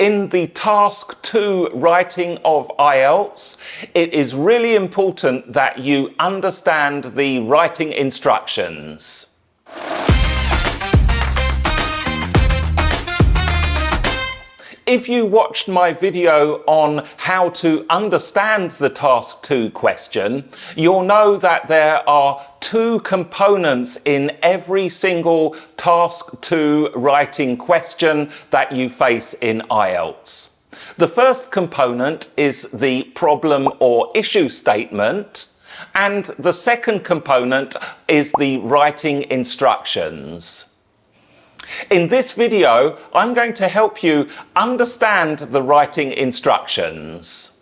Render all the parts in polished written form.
In the task 2 writing of IELTS, it is really important that you understand the writing instructions. If you watched my video on how to understand the task 2 question, you'll know that there are 2 components in every single task 2 writing question that you face in IELTS. The first component is the problem or issue statement, and the second component is the writing instructions. In this video, I'm going to help you understand the writing instructions.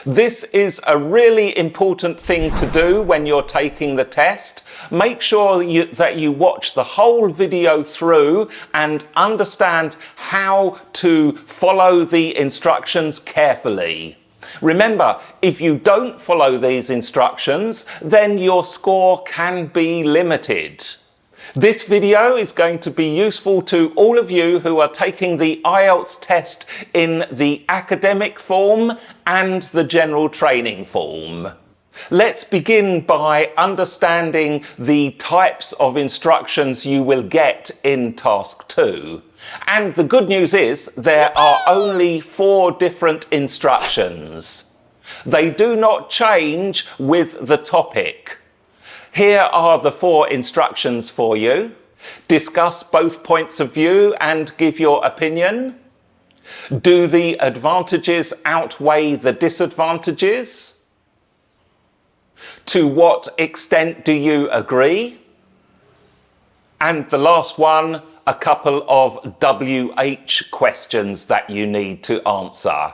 This is a really important thing to do when you're taking the test. Make sure that you watch the whole video through and understand how to follow the instructions carefully. Remember, if you don't follow these instructions, then your score can be limited. This video is going to be useful to all of you who are taking the IELTS test in the academic form and the general training form. Let's begin by understanding the types of instructions you will get in task 2. And the good news is there are only 4 different instructions. They do not change with the topic. Here are the 4 instructions for you. Discuss both points of view and give your opinion. Do the advantages outweigh the disadvantages? To what extent do you agree? And the last one, a couple of WH questions that you need to answer.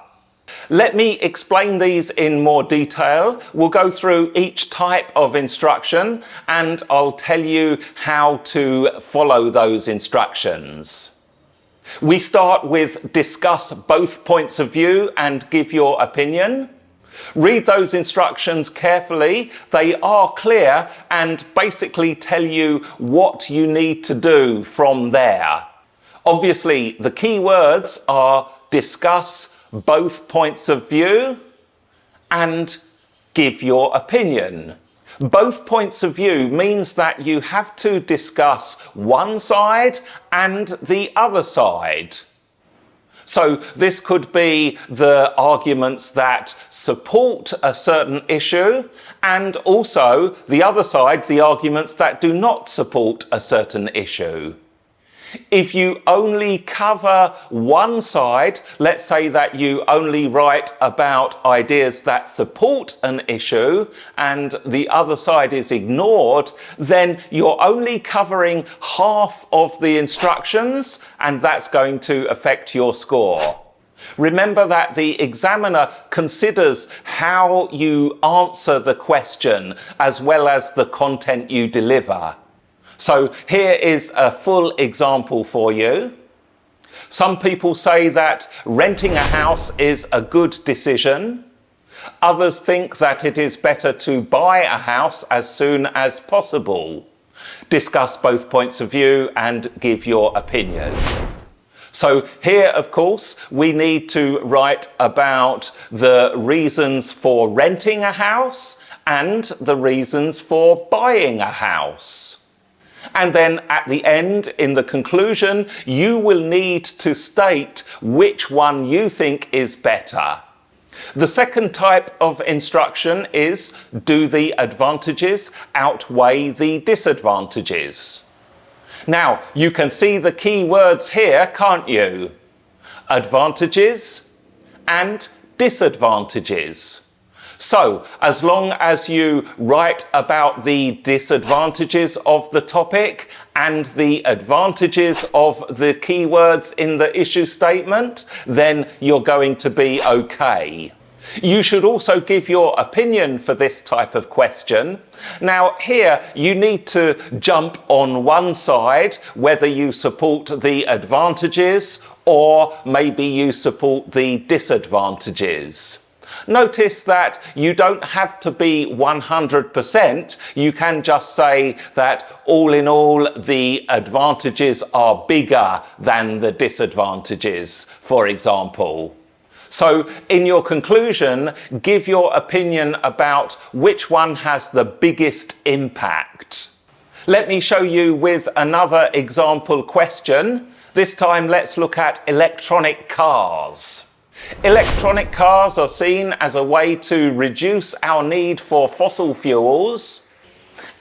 Let me explain these in more detail. We'll go through each type of instruction and I'll tell you how to follow those instructions. We start with discuss both points of view and give your opinion. Read those instructions carefully. They are clear and basically tell you what you need to do from there. Obviously, the key words are discuss both points of view and give your opinion. Both points of view means that you have to discuss one side and the other side. So this could be the arguments that support a certain issue and also the other side, the arguments that do not support a certain issue. If you only cover one side, let's say that you only write about ideas that support an issue and the other side is ignored, then you're only covering half of the instructions and that's going to affect your score. Remember that the examiner considers how you answer the question as well as the content you deliver. So here is a full example for you. Some people say that renting a house is a good decision. Others think that it is better to buy a house as soon as possible. Discuss both points of view and give your opinion. So here, of course, we need to write about the reasons for renting a house and the reasons for buying a house. And then at the end, in the conclusion, you will need to state which one you think is better. The second type of instruction is, do the advantages outweigh the disadvantages? Now, you can see the key words here, can't you? Advantages and disadvantages. So, as long as you write about the disadvantages of the topic and the advantages of the keywords in the issue statement, then you're going to be okay. You should also give your opinion for this type of question. Now here you need to jump on one side, whether you support the advantages or maybe you support the disadvantages. Notice that you don't have to be 100%. You can just say that all in all, the advantages are bigger than the disadvantages, for example. So in your conclusion, give your opinion about which one has the biggest impact. Let me show you with another example question. This time let's look at electronic cars. Electronic cars are seen as a way to reduce our need for fossil fuels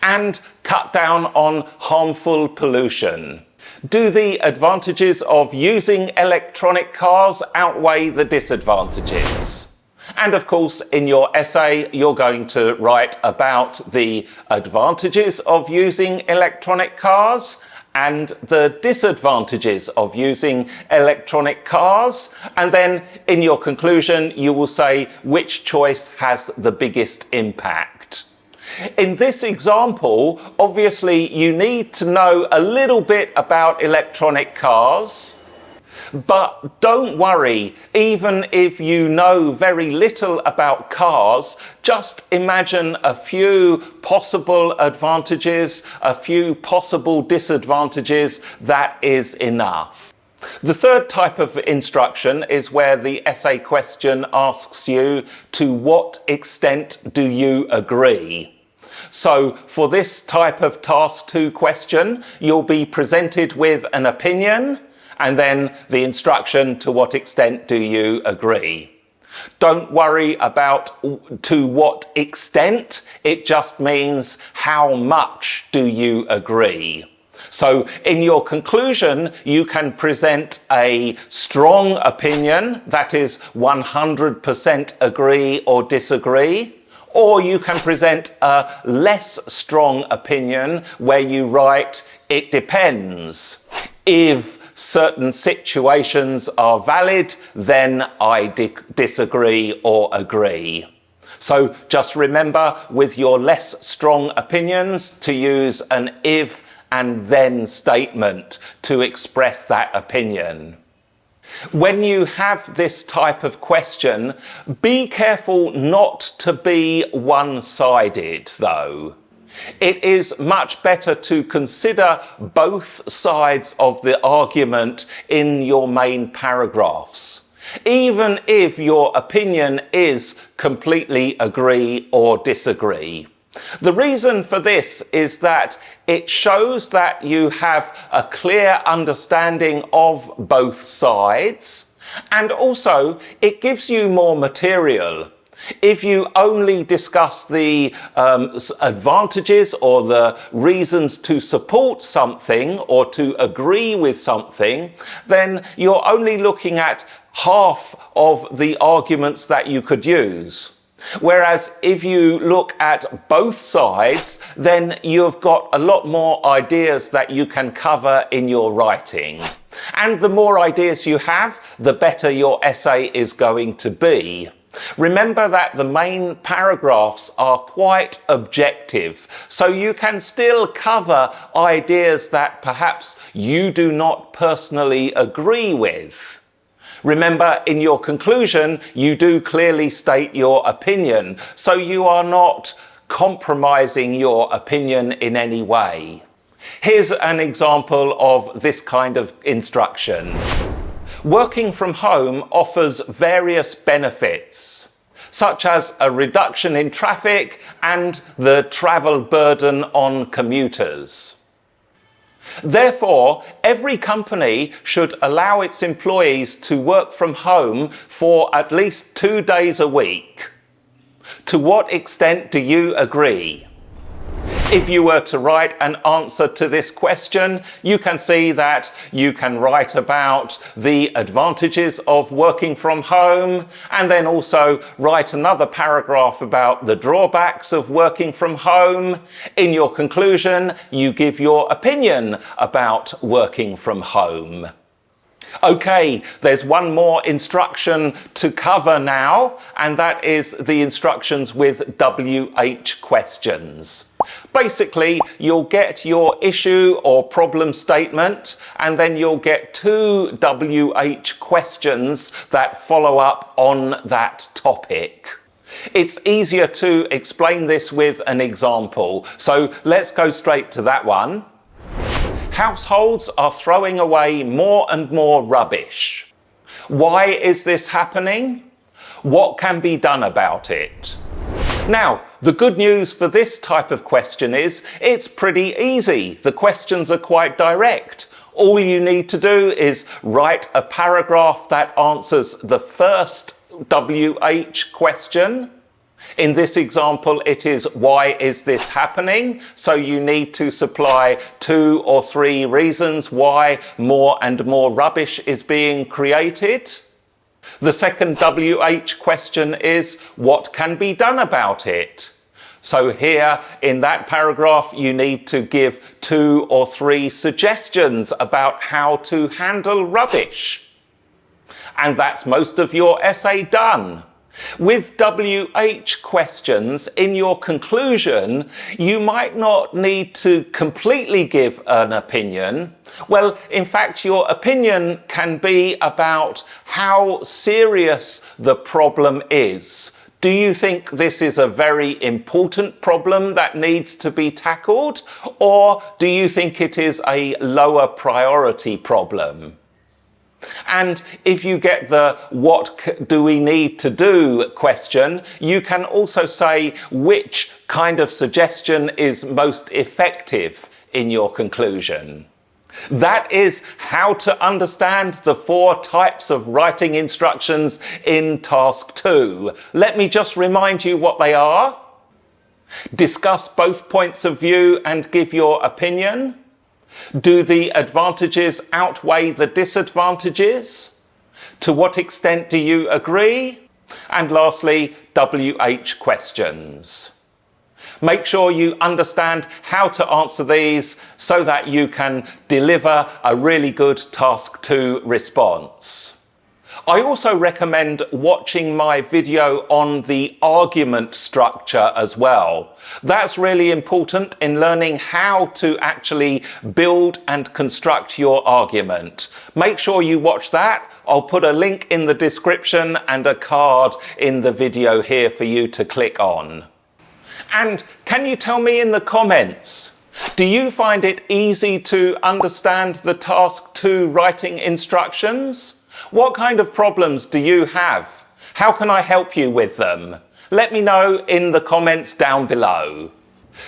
and cut down on harmful pollution. Do the advantages of using electronic cars outweigh the disadvantages? And of course, in your essay, you're going to write about the advantages of using electronic cars and the disadvantages of using electronic cars. And then in your conclusion, you will say which choice has the biggest impact. In this example, obviously you need to know a little bit about electronic cars, but don't worry, even if you know very little about cars, just imagine a few possible advantages, a few possible disadvantages, that is enough. The third type of instruction is where the essay question asks you, to what extent do you agree? So for this type of task 2 question, you'll be presented with an opinion and then the instruction, to what extent do you agree? Don't worry about to what extent, it just means how much do you agree? So in your conclusion, you can present a strong opinion, that is 100% agree or disagree. Or you can present a less strong opinion where you write, it depends. If certain situations are valid, then I disagree or agree. So just remember with your less strong opinions to use an if and then statement to express that opinion. When you have this type of question, be careful not to be one-sided though. It is much better to consider both sides of the argument in your main paragraphs, even if your opinion is completely agree or disagree. The reason for this is that it shows that you have a clear understanding of both sides, and also it gives you more material. If you only discuss the advantages or the reasons to support something or to agree with something, then you're only looking at half of the arguments that you could use. Whereas if you look at both sides, then you've got a lot more ideas that you can cover in your writing. And the more ideas you have, the better your essay is going to be. Remember that the main paragraphs are quite objective, so you can still cover ideas that perhaps you do not personally agree with. Remember, in your conclusion, you do clearly state your opinion, so you are not compromising your opinion in any way. Here's an example of this kind of instruction. Working from home offers various benefits, such as a reduction in traffic and the travel burden on commuters. Therefore, every company should allow its employees to work from home for at least 2 days a week. To what extent do you agree? If you were to write an answer to this question, you can see that you can write about the advantages of working from home, and then also write another paragraph about the drawbacks of working from home. In your conclusion, you give your opinion about working from home. Okay, there's one more instruction to cover now, and that is the instructions with WH questions. Basically, you'll get your issue or problem statement, and then you'll get 2 WH questions that follow up on that topic. It's easier to explain this with an example, so let's go straight to that one. Households are throwing away more and more rubbish. Why is this happening? What can be done about it? Now, the good news for this type of question is it's pretty easy. The questions are quite direct. All you need to do is write a paragraph that answers the first WH question. In this example, it is, why is this happening? So you need to supply 2 or 3 reasons why more and more rubbish is being created. The second WH question is, what can be done about it? So here in that paragraph, you need to give 2 or 3 suggestions about how to handle rubbish. And that's most of your essay done. With WH questions, in your conclusion, you might not need to completely give an opinion. Well, in fact, your opinion can be about how serious the problem is. Do you think this is a very important problem that needs to be tackled? Or do you think it is a lower priority problem? And if you get the what do we need to do question, you can also say which kind of suggestion is most effective in your conclusion. That is how to understand the 4 types of writing instructions in task 2. Let me just remind you what they are. Discuss both points of view and give your opinion. Do the advantages outweigh the disadvantages? To what extent do you agree? And lastly, WH questions. Make sure you understand how to answer these so that you can deliver a really good task 2 response. I also recommend watching my video on the argument structure as well. That's really important in learning how to actually build and construct your argument. Make sure you watch that. I'll put a link in the description and a card in the video here for you to click on. And can you tell me in the comments, do you find it easy to understand the task 2 writing instructions? What kind of problems do you have? How can I help you with them? Let me know in the comments down below.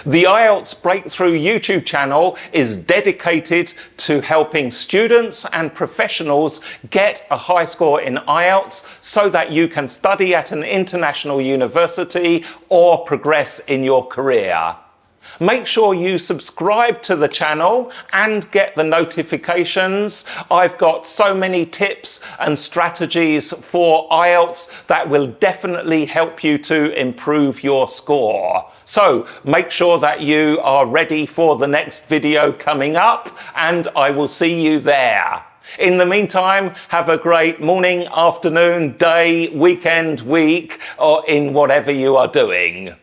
The IELTS Breakthrough YouTube channel is dedicated to helping students and professionals get a high score in IELTS so that you can study at an international university or progress in your career. Make sure you subscribe to the channel and get the notifications. I've got so many tips and strategies for IELTS that will definitely help you to improve your score. So make sure that you are ready for the next video coming up, and I will see you there. In the meantime, have a great morning, afternoon, day, weekend, week, or in whatever you are doing.